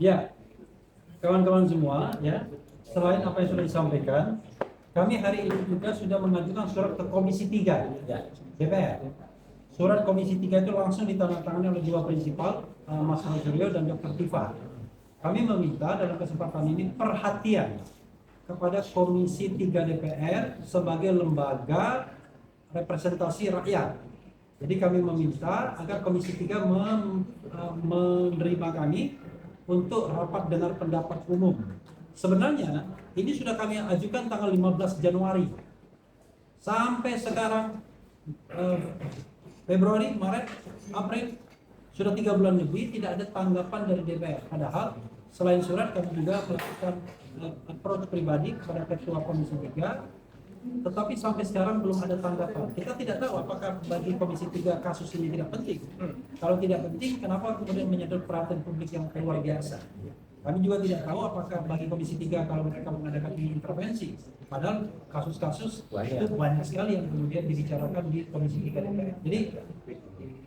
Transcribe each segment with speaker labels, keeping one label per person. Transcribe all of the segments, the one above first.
Speaker 1: Ya, kawan-kawan semua, ya, selain apa yang sudah disampaikan, kami hari ini juga sudah mengajukan surat ke Komisi 3 DPR. Surat Komisi 3 itu langsung ditandatangani oleh dua prinsipal, Mas Roy Suryo dan Dr. Tifa. Kami meminta dalam kesempatan ini perhatian kepada Komisi 3 DPR sebagai lembaga representasi rakyat. Jadi kami meminta agar Komisi 3 menerima kami untuk rapat dengar pendapat umum. Sebenarnya ini sudah kami ajukan tanggal 15 Januari. Sampai sekarang Februari, Maret, April, sudah 3 bulan lebih tidak ada tanggapan dari DPR. Padahal selain surat kami juga melakukan approach pribadi kepada Ketua Komisi 3, tetapi sampai sekarang belum ada tanggapan. Kita tidak tahu apakah bagi Komisi 3 kasus ini tidak penting. Kalau tidak penting, kenapa kemudian menyedot perhatian publik yang luar biasa? Kami juga tidak tahu apakah bagi Komisi 3 kalau mereka mengadakan intervensi. Padahal kasus-kasus itu banyak sekali yang kemudian dibicarakan di Komisi 3 DPR. Jadi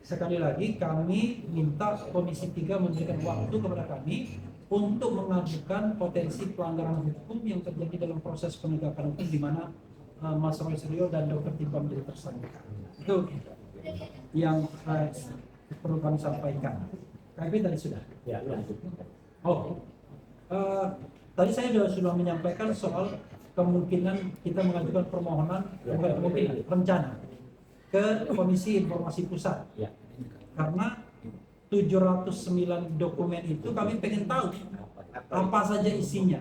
Speaker 1: sekali lagi kami minta Komisi 3 memberikan waktu kepada kami untuk mengajukan potensi pelanggaran hukum yang terjadi dalam proses penegakan hukum di mana Mas Roy Suryo dan Dr. Tifa menjadi tersangka. Itu yang perlu kami sampaikan. KIP tadi sudah.
Speaker 2: Ya, lanjut.
Speaker 1: Tadi saya sudah menyampaikan soal kemungkinan kita mengajukan permohonan, bukan kemungkinan, rencana ke Komisi Informasi Pusat.
Speaker 2: Ya.
Speaker 1: Karena 709 dokumen itu kami pengen tahu apa saja isinya.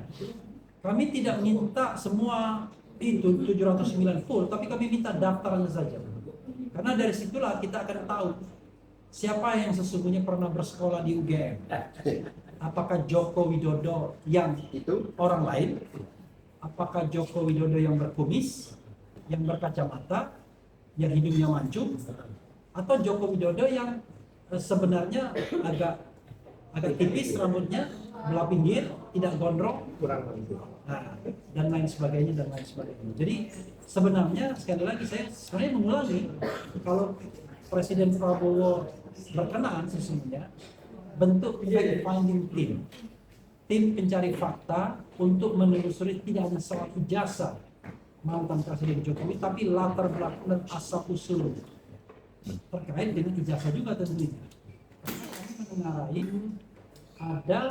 Speaker 1: Kami tidak minta semua itu 709 full, tapi kami minta daftarnya saja. Karena dari situlah kita akan tahu siapa yang sesungguhnya pernah bersekolah di UGM. Apakah Joko Widodo yang itu orang lain? Apakah Joko Widodo yang berkumis, yang berkacamata, yang hidungnya mancung? Atau Joko Widodo yang sebenarnya agak tipis rambutnya, belah pinggir, tidak gondrong, dan lain sebagainya. Jadi sebenarnya sekali lagi saya sebenarnya mengulangi, kalau Presiden Prabowo berkenan sesungguhnya bentuk fact finding tim pencari fakta untuk menelusuri tidak hanya soal ijazah mantan Presiden Jokowi, tapi latar belakang dan asal usul terkait dengan ijazah juga tentunya. Karena kami menengarai ada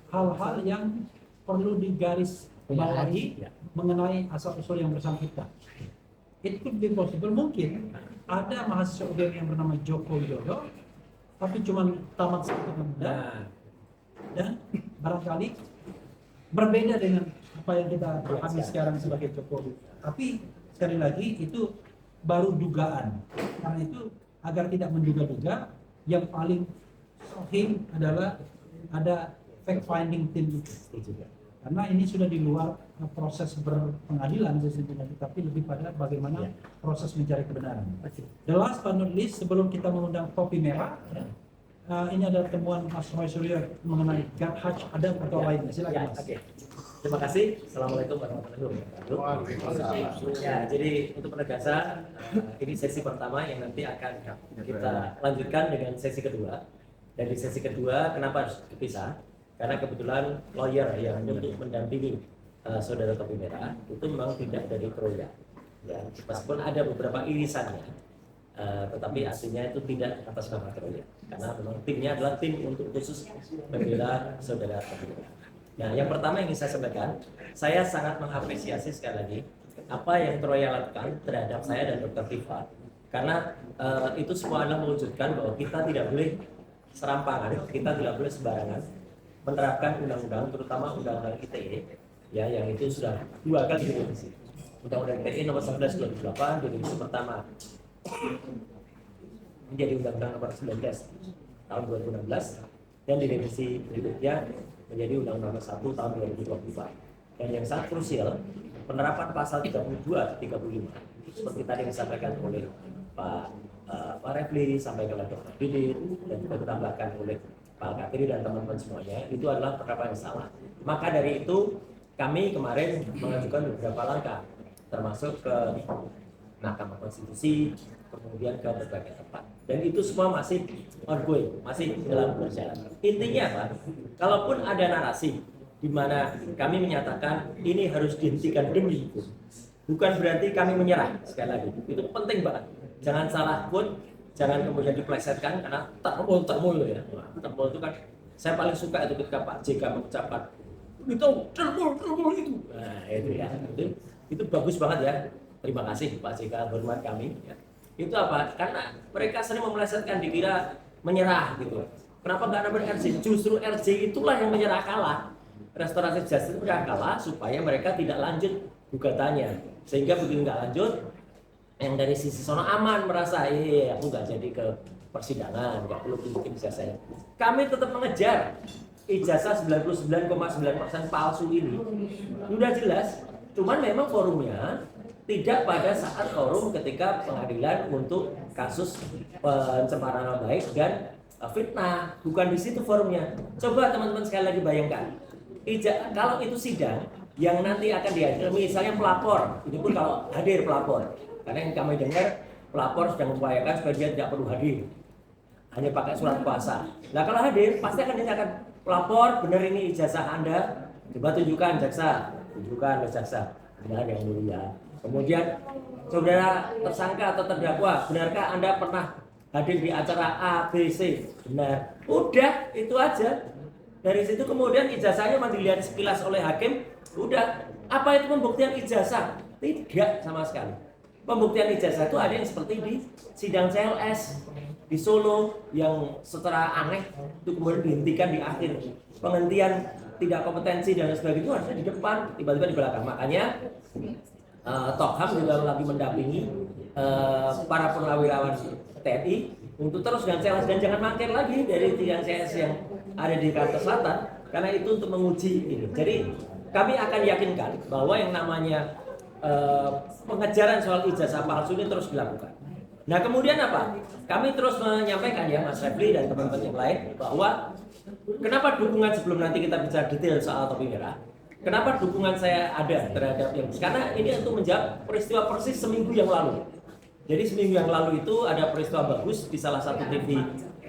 Speaker 1: hal-hal yang perlu digaris bawahi mengenai asal usul yang bersangkutan. It could be possible, mungkin ada mahasiswa UGM yang bernama Joko Widodo, tapi cuma tamat satu muda dan barangkali berbeda dengan apa yang kita pahami sekarang sebagai Jokowi. Tapi sekali lagi itu baru dugaan. Karena itu agar tidak menduga-duga, yang paling sahih adalah ada fact finding team itu. Karena ini sudah di luar proses berpengadilan sesungguhnya, tapi lebih pada bagaimana proses mencari kebenaran. The last but not least, sebelum kita mengundang topi merah, ini ada temuan Mas Roy Suryo mengenai Garhaj Adam atau lainnya. Silakan Mas.
Speaker 2: Oke. Terima kasih. Assalamualaikum warahmatullahi wabarakatuh. Ya, jadi untuk penegasan, ini sesi pertama yang nanti akan kita lanjutkan dengan sesi kedua. Dan di sesi kedua, kenapa harus dipisah? Karena kebetulan lawyer yang untuk mendampingi saudara topi merah itu memang tidak dari Troya. Ya, meskipun ada beberapa irisannya, tetapi aslinya itu tidak atas nama Troya. Karena memang timnya adalah tim untuk khusus membela saudara topi merah. Nah, yang pertama yang ingin saya sampaikan, saya sangat mengapresiasi sekali lagi apa yang Troya lakukan terhadap saya dan Dr. Tifa, karena itu semua adalah mewujudkan bahwa kita tidak boleh serampangan, kita tidak boleh sembarangan menerapkan undang-undang, terutama undang-undang ITE, ya, yang itu sudah 2 kali direvisi. Undang-undang ITE nomor 11 2008 direvisi pertama menjadi undang-undang nomor 19 tahun 2016 dan direvisi berikutnya menjadi undang-undang nomor 1 tahun 2024. Dan yang sangat krusial, penerapan pasal 32 35 seperti tadi yang disampaikan oleh Pak Refli, sampaikan oleh Dr. Bidit, dan juga ditambahkan oleh Pak Katiri dan teman-teman semuanya, itu adalah penerapan yang salah. Maka dari itu kami kemarin mengajukan beberapa langkah, termasuk ke Mahkamah Konstitusi, kemudian ke berbagai tempat. Dan itu semua masih ongoing, masih dalam berjalan. Intinya apa? Kalaupun ada narasi di mana kami menyatakan ini harus dihentikan demi hukum, bukan berarti kami menyerah. Sekali lagi, itu penting banget. Jangan salah pun, jangan kemudian diplesetkan karena termul ya. Termul itu kan saya paling suka itu ketika Pak JK mengucapkan itu termul itu. Nah itu ya, itu bagus banget ya. Terima kasih Pak JK, hormat kami. Ya. Itu apa? Karena mereka sering memelesetkan, dikira menyerah gitu. Kenapa nggak ada RJ? Justru RJ itulah yang menyerah kalah. Restoratif justice mereka kalah supaya mereka tidak lanjut gugatannya, sehingga begitu nggak lanjut, yang dari sisi sono aman merasa aku nggak jadi ke persidangan, nggak perlu tunjukin ijazahnya. Kami tetap mengejar ijazah 99,9% palsu ini, sudah jelas. Cuman memang forumnya tidak pada saat forum ketika pengadilan untuk kasus pencemaran nama baik dan fitnah, bukan di situ forumnya. Coba teman-teman sekali lagi bayangkan. Kalau itu sidang yang nanti akan dihadiri, misalnya pelapor, ini pun kalau hadir pelapor, karena yang kami dengar pelapor sedang mengupayakan supaya dia tidak perlu hadir, hanya pakai surat kuasa. Nah kalau hadir pasti akan ditanyakan, pelapor benar ini ijazah Anda, coba tunjukkan jaksa, tunjukkan ke jaksa, benar yang mulia. Kemudian saudara tersangka atau terdakwa, benarkah Anda pernah hadir di acara A, B, C? Benar. Udah itu aja. Dari situ kemudian ijazahnya masih dilihat sekilas oleh hakim, udah. Apa itu pembuktian ijazah? Tidak sama sekali. Pembuktian ijazah itu ada yang seperti di sidang CLS di Solo yang secara aneh itu kemudian dihentikan di akhir. Penghentian tidak kompetensi dan sebagainya itu harusnya di depan, tiba-tiba di belakang. Makanya Tokham juga lagi mendampingi para purnawirawan TNI untuk terus dengan CLS dan jangan mangkir lagi dari sidang CLS yang ada di Jakarta Selatan, karena itu untuk menguji ini. Jadi kami akan yakinkan bahwa yang namanya pengejaran soal ijazah palsu ini terus dilakukan. Nah kemudian apa? Kami terus menyampaikan ya Mas Refli dan teman-teman yang lain bahwa kenapa dukungan sebelum nanti kita bicara detail soal topi merah, kenapa dukungan saya ada terhadap yang karena ini untuk menjawab peristiwa persis seminggu yang lalu. Jadi seminggu yang lalu itu ada peristiwa bagus di salah satu TV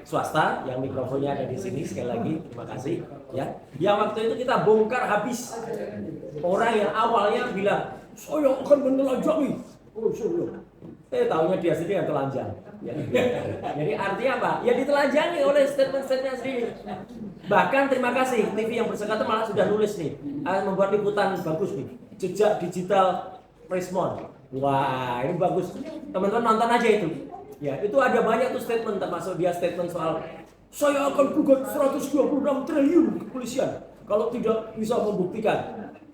Speaker 2: swasta yang mikrofonnya ada di sini. Sekali lagi terima kasih ya. Yang waktu itu kita bongkar habis orang yang awalnya bilang saya akan menelanjangi. Tahunya dia sendiri yang telanjang. Ya. Jadi artinya apa? Ya ditelanjangi oleh statement-statementnya sendiri. Bahkan terima kasih TV yang bersangkutan malah sudah nulis nih, membuat liputan bagus nih. Jejak digital Prismon. Wah ini bagus. Teman-teman nonton aja itu. Ya, itu ada banyak tuh statement, termasuk dia statement soal saya akan gugat 126 triliun kepolisian kalau tidak bisa membuktikan.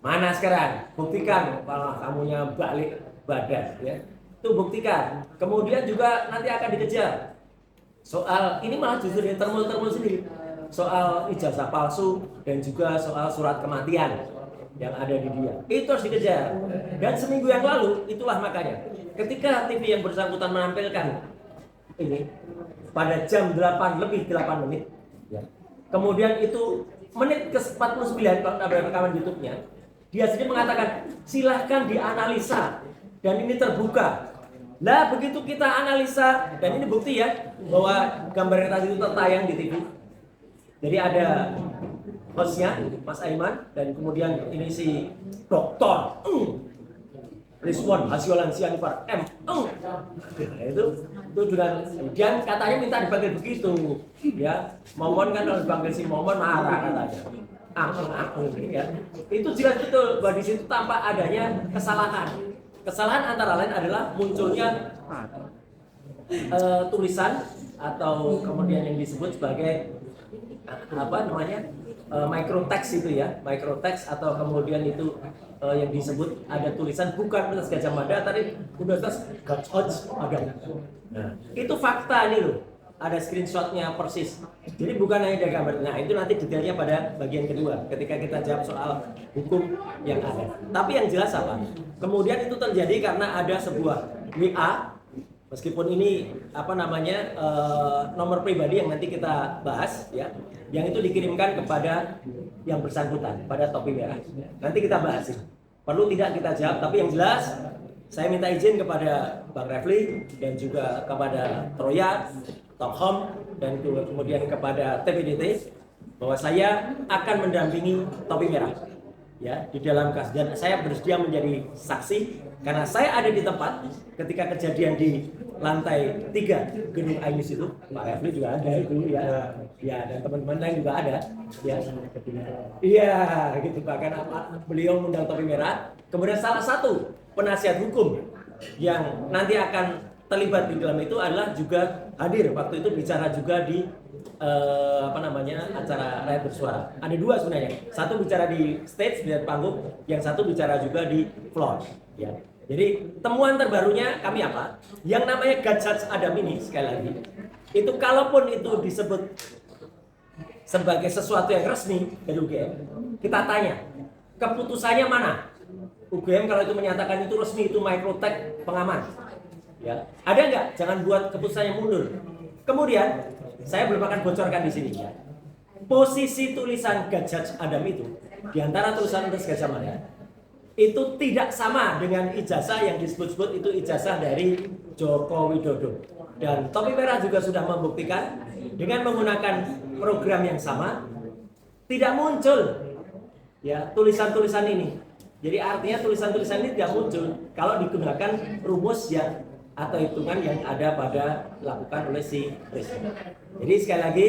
Speaker 2: Mana sekarang? Buktikan, malah kamunya balik badan ya. Itu buktikan. Kemudian juga nanti akan dikejar. Soal ini malah justru dia termul sendiri. Soal ijazah palsu dan juga soal surat kematian yang ada di dia. Itu harus dikejar. Dan seminggu yang lalu itulah makanya ketika TV yang bersangkutan menampilkan ini pada jam 8 lebih 8 menit ya. Kemudian itu menit ke 49 kalau ada rekaman YouTube-nya, dia sendiri mengatakan silahkan dianalisa dan ini terbuka. Nah begitu kita analisa dan ini bukti ya bahwa gambar tadi itu tertayang di TV. Jadi ada hostnya Mas Aiman dan kemudian ini si Dokter Rizwan Hasyolan Sianipar M. Nah, itu dengan kemudian katanya minta dipanggil begitu ya. Momon kan kalau dipanggil si Momon marah katanya. Ya. Itu jelas betul bahwa di situ tampak adanya kesalahan. Kesalahan antara lain adalah munculnya tulisan atau kemudian yang disebut sebagai apa namanya microtext itu ya, microtext atau kemudian itu yang disebut ada tulisan bukan Universitas Gadjah Mada tapi Universitas Gadjah Mada. Nah, itu fakta ini loh. Ada screenshotnya persis. Jadi bukan hanya dari gambar. Nah itu nanti detailnya pada bagian kedua ketika kita jawab soal hukum yang ada. Tapi yang jelas apa? Kemudian itu terjadi karena ada sebuah WA, meskipun ini apa namanya nomor pribadi yang nanti kita bahas ya, yang itu dikirimkan kepada yang bersangkutan pada topi merah. Nanti kita bahas. Perlu tidak kita jawab, tapi yang jelas saya minta izin kepada Bang Refli dan juga kepada Troya, Tokhom, dan kemudian kepada TPDT bahwa saya akan mendampingi Topi Merah ya di dalam kasus, dan saya bersedia menjadi saksi karena saya ada di tempat ketika kejadian di lantai 3 gedung Ainus itu. Pak Refli juga ada itu ya, dan teman-teman lain juga ada ya. Iya gitu, bahkan beliau mengundang Topi Merah. Kemudian salah satu penasihat hukum yang nanti akan terlibat di dalam itu adalah juga hadir waktu itu bicara juga di acara rakyat bersuara. Ada 2 sebenarnya, satu bicara di stage di panggung, yang satu bicara juga di floor ya. Jadi temuan terbarunya kami apa? Yang namanya Gajah Adam ini sekali lagi itu kalaupun itu disebut sebagai sesuatu yang resmi dari UGM, kita tanya keputusannya mana? UGM kalau itu menyatakan itu resmi, itu Microtech pengaman ya, ada nggak? Jangan buat keputusannya mundur. Kemudian saya belum akan bocorkan di sini ya. Posisi tulisan Gajah Adam itu di antara tulisan Gajah Mada itu tidak sama dengan ijazah yang disebut-sebut itu ijazah dari Joko Widodo. Dan Topi Merah juga sudah membuktikan dengan menggunakan program yang sama tidak muncul ya tulisan-tulisan ini. Jadi artinya tulisan-tulisan ini tidak muncul kalau digunakan rumus yang atau hitungan yang ada pada lakukan oleh si Risma. Jadi sekali lagi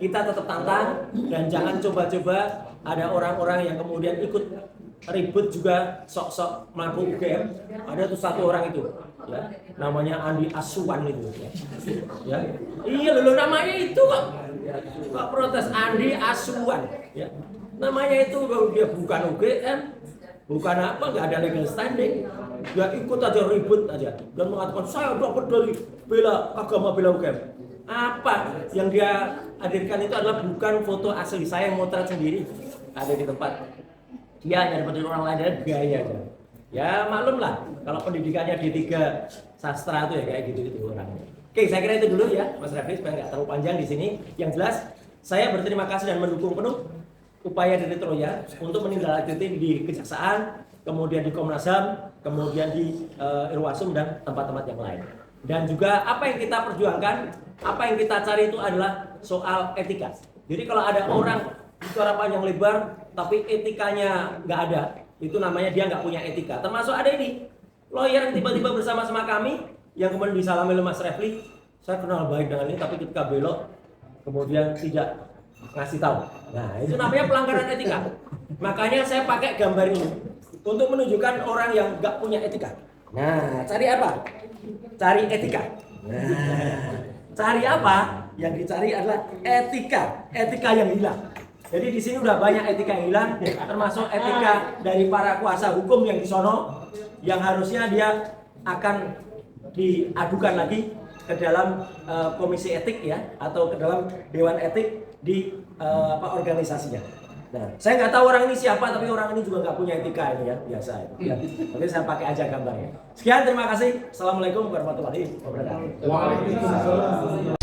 Speaker 2: kita tetap tantang dan jangan coba-coba ada orang-orang yang kemudian ikut ribut juga sok-sok melakukan UGM. Ada tuh satu orang itu ya, namanya Andi Asuwan itu ya. Iya loh, namanya itu kok protes Andi Asuwan ya. Namanya itu dia bukan UGM, bukan apa, nggak ada legal standing, dia ikut aja ribut aja dan mengatakan saya dapat dari bela agama bela UGM. Apa yang dia hadirkan itu adalah bukan foto asli saya yang motret sendiri ada di tempat. Dia hanya dapat dari orang lain, dan gaya aja. Ya maklum lah kalau pendidikannya D3 sastra itu ya kayak gitu orangnya. Oke, saya kira itu dulu ya Mas Refli supaya nggak terlalu panjang di sini. Yang jelas saya berterima kasih dan mendukung penuh upaya dari Troya untuk menindaklanjuti di Kejaksaan, kemudian di Komnas HAM, kemudian di Irwasum dan tempat-tempat yang lain. Dan juga apa yang kita perjuangkan, apa yang kita cari itu adalah soal etika. Jadi kalau ada orang bicara panjang lebar tapi etikanya nggak ada, itu namanya dia nggak punya etika. Termasuk ada ini lawyer yang tiba-tiba bersama-sama kami yang kemudian disalami oleh Mas Refli. Saya kenal baik dengan ini tapi ketika belok kemudian tidak ngasih tahu. Nah itu namanya pelanggaran etika. Makanya saya pakai gambar ini untuk menunjukkan orang yang nggak punya etika. Nah cari apa? Cari etika. Nah cari apa? Yang dicari adalah etika yang hilang. Jadi di sini udah banyak etika yang hilang, termasuk etika dari para kuasa hukum yang di sono, yang harusnya dia akan diadukan lagi ke dalam komisi etik ya, atau ke dalam dewan etik di organisasinya. Nah, saya nggak tahu orang ini siapa, tapi orang ini juga nggak punya etika ini ya, biasa. Ya. Tapi saya pakai aja gambarnya. Sekian, terima kasih. Assalamualaikum warahmatullahi wabarakatuh.